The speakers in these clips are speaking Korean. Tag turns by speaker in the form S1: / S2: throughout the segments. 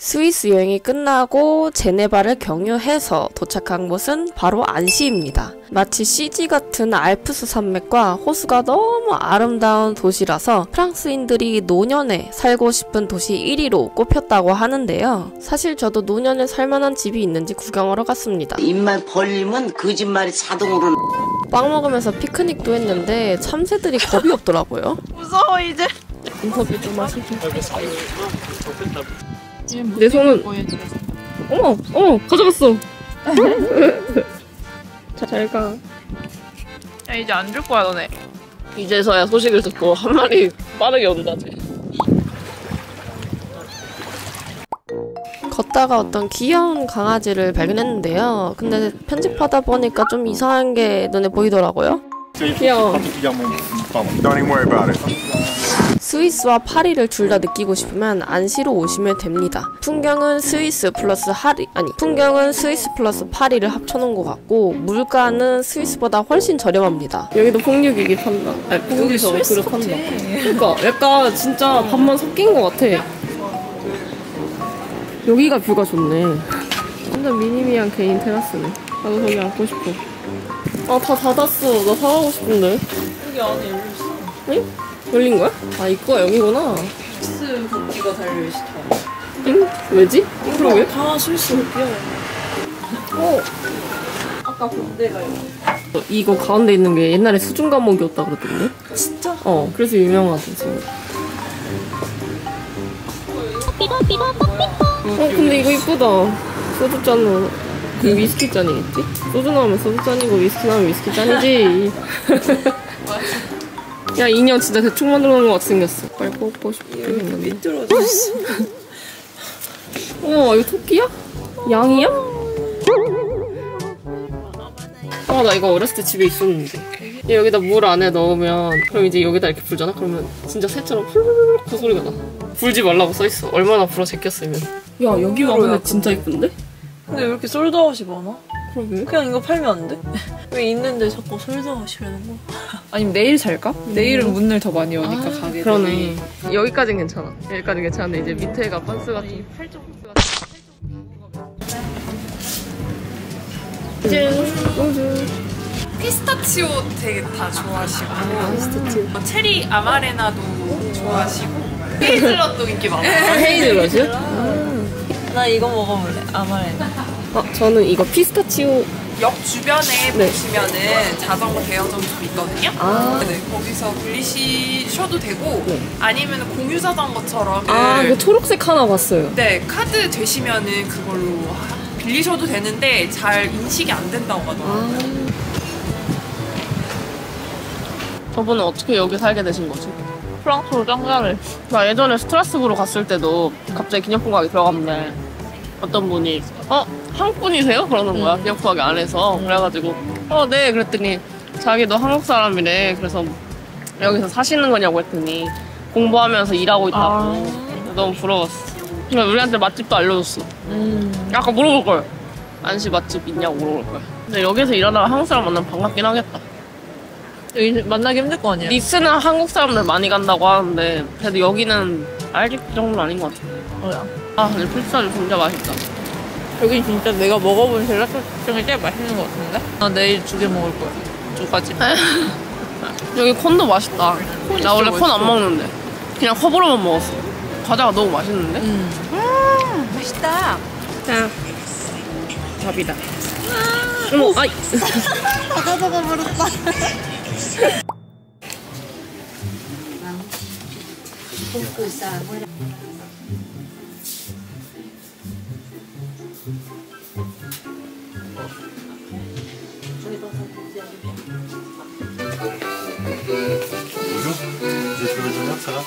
S1: 스위스 여행이 끝나고 제네바를 경유해서 도착한 곳은 바로 안시입니다. 마치 CG 같은 알프스 산맥과 호수가 너무 아름다운 도시라서 프랑스인들이 노년에 살고 싶은 도시 1위로 꼽혔다고 하는데요. 사실 저도 노년에 살만한 집이 있는지 구경하러 갔습니다.
S2: 입만 벌리면 거짓말이 자동으로.
S1: 빵 먹으면서 피크닉도 했는데 참새들이 겁이 없더라고요.
S3: 무서워 이제.
S1: 인터뷰 좀 하시고. 내 손은 어머 가져갔어. 잘 가.
S3: 야 이제 안 줄 거야 너네.
S1: 이제서야 소식을 듣고 한 마리 빠르게 온다지. 걷다가 어떤 귀여운 강아지를 발견했는데요. 근데 편집하다 보니까 좀 이상한 게 눈에 보이더라고요. 귀여워. 스위스와 파리를 둘 다 느끼고 싶으면 안시로 오시면 됩니다. 풍경은 스위스 플러스 파리를 합쳐놓은 것 같고 물가는 스위스보다 훨씬 저렴합니다. 여기도 폭류기기 판다. 아니 폭류기서 그릇 판다. 그러니까 약간 진짜 밥만 섞인 것 같아. 여기가 뷰가 좋네. 완전 미니미한 개인 테라스네. 나도 저기 앉고 싶어. 아 다 닫았어. 나 사가고 싶은데.
S3: 여기 안에 열려있어.
S1: 응? 열린 거야? 아 입구가 여기구나.
S3: 스위스 국기가 달려있어.
S1: 응? 왜지? 그러게?
S3: 다 스위스 국기야.
S1: 어.
S3: 아까 본 데가 여기.
S1: 이거 가운데 있는 게 옛날에 수중 감옥이었다 그러던데?
S3: 진짜?
S1: 그래서 유명하대 지금. 근데 이거 이쁘다. 소주잔으로. 그 위스키 잔이겠지? 소주 나오면 소주 잔이고 위스키 나오면 위스키 잔이지. 야 인형 진짜 대충 만들어 놓은 것 같이 생겼어. 빨리 뽑고 싶게 생겼네.
S3: 삐뚤어져 있어.
S1: 이거 토끼야? 양이야? 나 이거 어렸을 때 집에 있었는데. 여기다 물 안에 넣으면 그럼 이제 여기다 이렇게 불잖아? 그러면 진짜 새처럼 훌훌 그 소리가 나. 불지 말라고 써있어. 얼마나 불어 제꼈으면. 야 여기 가면 진짜 이쁜데?
S3: 근데 왜 이렇게 솔드아웃이 많아?
S1: 그러게.
S3: 그냥 이거 팔면 안 돼? 왜 있는데 자꾸 솔드아웃이라는 거? 아니면 내일 살까? 내일은 문을 더 많이 여니까 가게.
S1: 그러네. 여기까진 괜찮아. 여기까진 괜찮은데 이제 밑에가 빤스가 좀 팔쪽 빤스가 소주.
S4: 피스타치오 되게 다 좋아하시고 체리 아마레나도 좋아하시고 헤이즐넛도 인기 많아요.
S1: 헤이즐넛이요?
S3: 나 이거 먹어볼래. 아마레나.
S1: 저는 이거 피스타치오.
S4: 역 주변에
S1: 네.
S4: 보시면은 자전거 대여점이 좀 있거든요. 네, 거기서 빌리셔도 되고
S1: 네.
S4: 아니면 공유 자전거처럼
S1: 그 초록색 하나 봤어요.
S4: 네, 카드 되시면은 그걸로 빌리셔도 되는데 잘 인식이 안 된다고 하더라고요.
S1: 저분은 어떻게 여기 살게 되신 거지?
S3: 프랑스로 짱 잘해.
S1: 나 예전에 스트라스부르 갔을 때도 갑자기 기념품 가게 들어갔는데 어떤 분이 한국 분이세요? 그러는 거야. 기념품 가게 안에서. 그래가지고 네 그랬더니 자기도 한국 사람이래. 그래서 여기서 사시는 거냐고 했더니 공부하면서 일하고 있다고. 너무 부러웠어. 근데 우리한테 맛집도 알려줬어. 아까 물어볼 걸. 안시 맛집 있냐고 물어볼 걸. 근데 여기서 일하다가 한국 사람 만나면 반갑긴 하겠다.
S3: 여기 만나기 힘들 거 아니야?
S1: 니스는 한국 사람들 많이 간다고 하는데 그래도 여기는 알집 정도는 아닌 것 같아.
S3: 뭐야?
S1: 근데 피스타치오 진짜 맛있다.
S3: 여기 진짜 내가 먹어본 젤라또 중에 제일 맛있는 것 같은데? 나 내일 2개 먹을 거야. 2가지.
S1: 여기 콘도 맛있다. 나 원래 콘 안 먹는데 그냥 허브로만 먹었어. 과자가 너무 맛있는데?
S4: 맛있다.
S1: 자, 밥이다. 어머, 아이.
S4: 다가다가 버렸다.
S5: Vous êtes le donneur, ça va?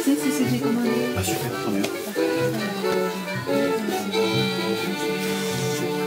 S5: Si, j'ai commandé. Ah super, tant mieux.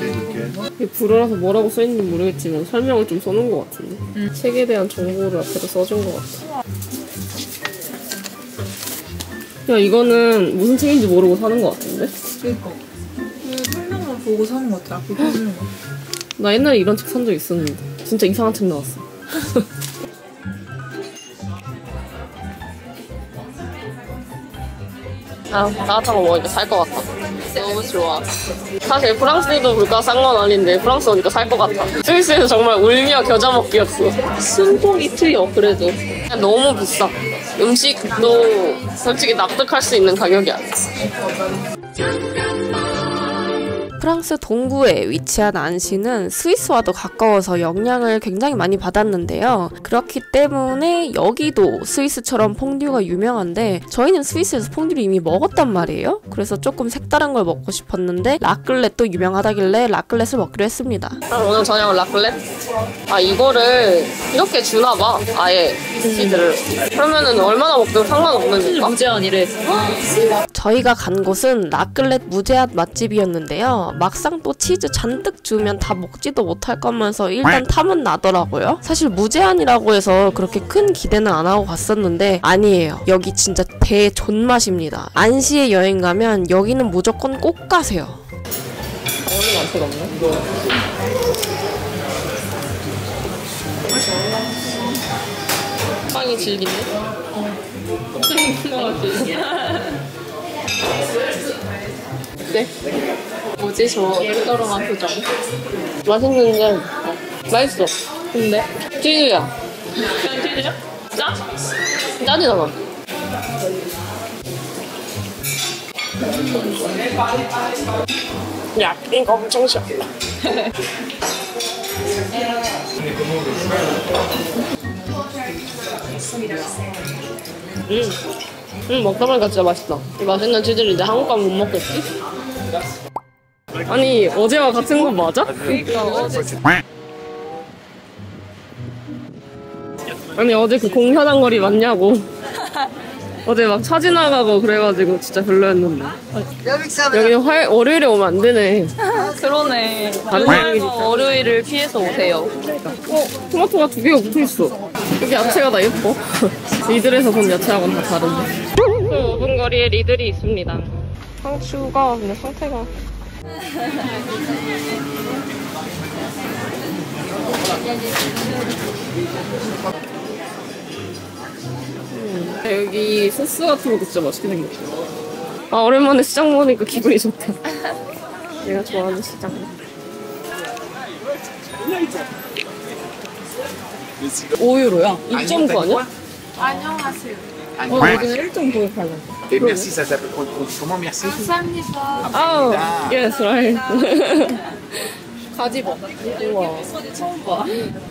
S5: nickel.
S1: 불어라서 뭐라고 써있는지 모르겠지만 설명을 좀 써놓은 것 같은데. 책에 대한 정보를 앞에다 써준 것 같아. 야 이거는 무슨 책인지 모르고 사는 것 같은데?
S3: 그니까. 설명만 보고 사는 것 같아. 앞에 보는 거.
S1: 나 옛날에 이런 책 산 적 있었는데 진짜 이상한 책 나왔어. 나같은 거 먹으니까 살 것 같다. 너무 좋아. 사실 프랑스도 물가 싼 건 아닌데 프랑스 오니까 살 것 같아. 스위스에서 정말 울며 겨자 먹기였어. 순봉이 트여 그래도. 그냥 너무 비싸. 음식도 솔직히 납득할 수 있는 가격이 아니야.
S6: 프랑스 동부에 위치한 안시는 스위스와도 가까워서 영향을 굉장히 많이 받았는데요. 그렇기 때문에 여기도 스위스처럼 퐁듀가 유명한데 저희는 스위스에서 퐁듀를 이미 먹었단 말이에요. 그래서 조금 색다른 걸 먹고 싶었는데 라클렛도 유명하다길래 라클렛을 먹기로 했습니다.
S1: 오늘 저녁은 라클렛? 아 이거를 이렇게 주나봐 아예 치즈를. 그러면은 얼마나 먹든 상관없는 건가?
S3: 무제한이래.
S6: 저희가 간 곳은 라클렛 무제한 맛집이었는데요. 막상 또 치즈 잔뜩 주면 다 먹지도 못할 거면서 일단 탐은 나더라고요. 사실 무제한이라고 해서 그렇게 큰 기대는 안 하고 갔었는데 아니에요. 여기 진짜 대존맛입니다. 안시에 여행 가면 여기는 무조건 꼭 가세요.
S1: 당연히 안 없네. 빵이 질긴데? 네?
S3: 뭐지 저 떨떠름한 표정.
S1: 맛있는데 맛있어.
S3: 근데
S1: 치즈야.
S3: 그냥 치즈야? 짜?
S1: 짜지잖아. 야, 이거 엄청 시원. 먹다 보니까 진짜 맛있다. 이 맛있는 치즈를 이제 한국 가면 못 먹겠지? 아니, 어제와 같은 거 맞아? 아니, 어제 그 공사장거리 맞냐고. 어제 막 차 지나가고 그래가지고 진짜 별로였는데. 여기 월요일에 오면 안 되네.
S3: 그러네.
S1: 다른 사람이니까.
S3: 월요일을 피해서 오세요.
S1: 토마토가 2개가 붙어있어. 여기 야채가 다 예뻐. 리들에서 본 야채하고는 다 다른데. 5분 거리에 리들이 있습니다. 상추가 근데 상태가 여기 소스 같은 것도 진짜 맛있게 생겼어. 아 오랜만에 시장 보니까 기분이 좋다. 내가 좋아하는 시장. 5유로야? 2.9 아니야?
S7: 안녕하세요.
S1: 여기는 1.9에 팔려.
S5: Merci, ça s'appelle comment merci?
S1: 아, yes, right.
S3: 가지 봐.
S1: 우와.
S3: 처음 봐.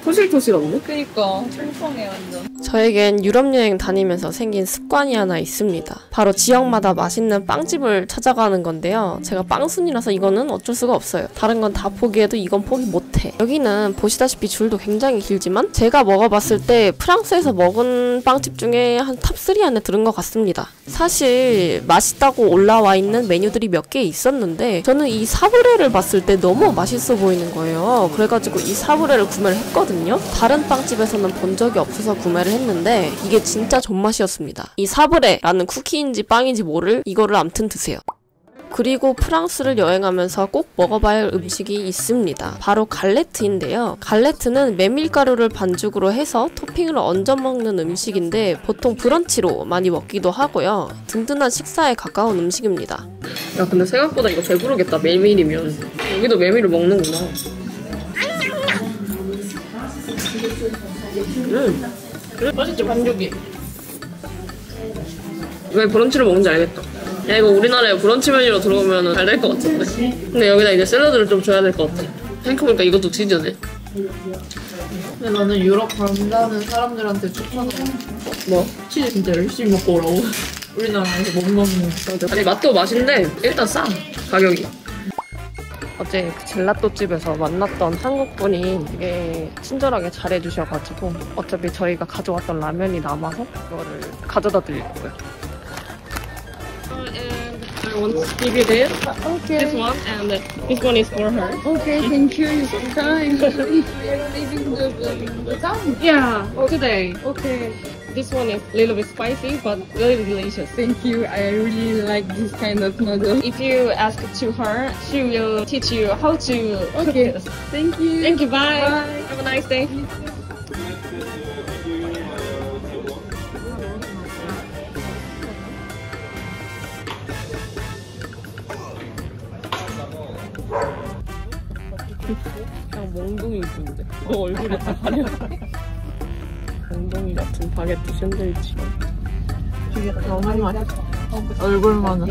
S1: 토실토실한데?
S3: 그니까 통통해 완전.
S6: 저에겐 유럽 여행 다니면서 생긴 습관이 하나 있습니다. 바로 지역마다 맛있는 빵집을 찾아가는 건데요. 제가 빵순이라서 이거는 어쩔 수가 없어요. 다른 건 다 포기해도 이건 포기 못해. 여기는 보시다시피 줄도 굉장히 길지만 제가 먹어봤을 때 프랑스에서 먹은 빵집 중에 한 탑3 안에 들은 것 같습니다. 사실 맛있다고 올라와 있는 메뉴들이 몇 개 있었는데 저는 이 사브레를 봤을 때 너무 맛있어 보이는 거예요. 그래가지고 이 사브레를 구매를 했거든요. 다른 빵집에서는 본 적이 없어서 구매를 했는데 이게 진짜 존맛이었습니다. 이 사브레라는 쿠키인지 빵인지 모를 이거를 암튼 드세요. 그리고 프랑스를 여행하면서 꼭 먹어봐야 할 음식이 있습니다. 바로 갈레트인데요. 갈레트는 메밀가루를 반죽으로 해서 토핑을 얹어 먹는 음식인데 보통 브런치로 많이 먹기도 하고요. 든든한 식사에 가까운 음식입니다.
S1: 야 근데 생각보다 이거 배부르겠다. 메밀이면. 여기도 메밀을 먹는구나. 맛있지 반죽이. 왜 브런치를 먹는지 알겠다. 야 이거 우리나라에 브런치 메뉴로 들어오면 잘 될 것 같은데. 근데 여기다 이제 샐러드를 좀 줘야 될 것 같아. 생각해보니까 이것도 치즈네.
S3: 근데 나는 유럽 간다는 사람들한테 추천해.
S1: 뭐?
S3: 치즈 진짜 열심히 먹고 오라고. 우리나라에서 못 먹는.
S1: 아니 맛도 맛인데 일단 싸. 가격이. 어제 그 젤라또 집에서 만났던 한국분이 되게 친절하게 잘해주셔가지고 어차피 저희가 가져왔던 라면이 남아서 그거를 가져다 드릴 거예요. I want to give you this. Okay. This one and this one is for her.
S7: Okay, thank you. It's kind. You're leaving the town?
S1: Yeah, today.
S7: Okay,
S1: This one is a little bit spicy but really delicious.
S7: thank you. I really like this kind of noodle.
S1: If you ask to her, she will teach you how to cook
S7: Okay.
S1: this.
S7: Thank you.
S1: Thank you. Bye.
S7: Bye.
S1: Have a nice day. 그냥 몽둥이 있는데 너 얼굴에 다 가려. 몽둥이 같은 바게트 샌드위치. 너무 맛있어. 얼굴만은.